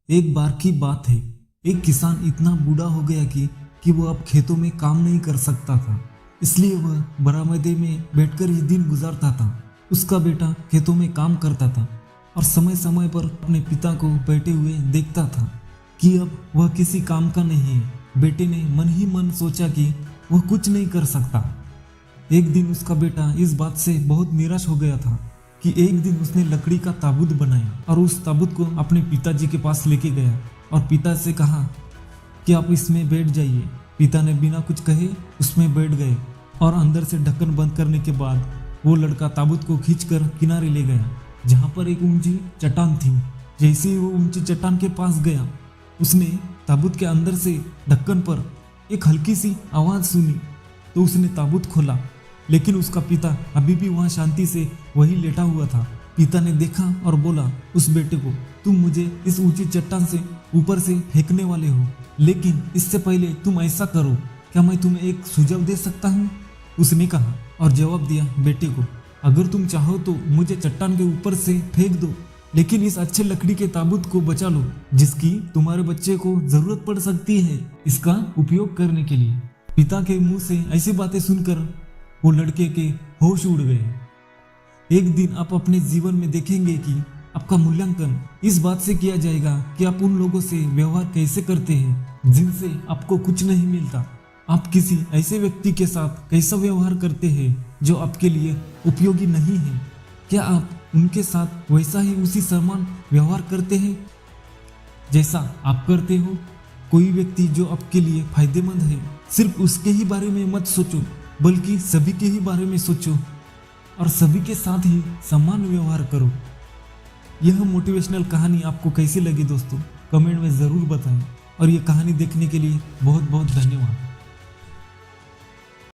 एक बार की बात है। एक किसान इतना बूढ़ा हो गया कि वो अब खेतों में काम नहीं कर सकता था। इसलिए वह बरामदे में बैठकर ही दिन गुजारता था। उसका बेटा खेतों में काम करता था और समय समय पर अपने पिता को बैठे हुए देखता था कि अब वह किसी काम का नहीं है। बेटे ने मन ही मन सोचा कि वह कुछ नहीं कर सकता। एक दिन उसका बेटा इस बात से बहुत निराश हो गया था कि एक दिन उसने लकड़ी का ताबूत बनाया और उस ताबूत को अपने पिताजी के पास लेके गया और पिता से कहा कि आप इसमें बैठ जाइए। पिता ने बिना कुछ कहे उसमें बैठ गए और अंदर से ढक्कन बंद करने के बाद वो लड़का ताबूत को खींचकर किनारे ले गया, जहाँ पर एक ऊंची चट्टान थी। जैसे ही वो ऊंची चट्टान के पास गया, उसने ताबूत के अंदर से ढक्कन पर एक हल्की सी आवाज़ सुनी तो उसने ताबूत खोला, लेकिन उसका पिता अभी भी वहाँ शांति से वही लेटा हुआ था। पिता ने देखा और बोला उस बेटे को, तुम मुझे इस ऊंची चट्टान से ऊपर से फेंकने वाले हो, लेकिन इससे पहले तुम ऐसा करो, क्या मैं तुम्हें एक सुझाव दे सकता हूँ? उसने कहा और जवाब दिया बेटे को, अगर तुम चाहो तो मुझे चट्टान के ऊपर से फेंक दो, लेकिन इस अच्छे लकड़ी के ताबूत को बचा लो, जिसकी तुम्हारे बच्चे को जरूरत पड़ सकती है इसका उपयोग करने के लिए। पिता के मुंह से ऐसी बातें सुनकर वो लड़के के होश उड़ गए। एक दिन आप अपने जीवन में देखेंगे कि आपका मूल्यांकन इस बात से किया जाएगा कि आप उन लोगों से व्यवहार कैसे करते हैं जिनसे आपको कुछ नहीं मिलता। आप किसी ऐसे व्यक्ति के साथ कैसा व्यवहार करते हैं जो आपके लिए उपयोगी नहीं है। क्या आप उनके साथ वैसा ही उसी समान व्यवहार करते हैं जैसा आप करते हो? कोई व्यक्ति जो आपके लिए फायदेमंद है, सिर्फ उसके ही बारे में मत सोचो, बल्कि सभी के ही बारे में सोचो और सभी के साथ ही समान व्यवहार करो। यह मोटिवेशनल कहानी आपको कैसी लगी दोस्तों, कमेंट में ज़रूर बताएं और ये कहानी देखने के लिए बहुत बहुत धन्यवाद।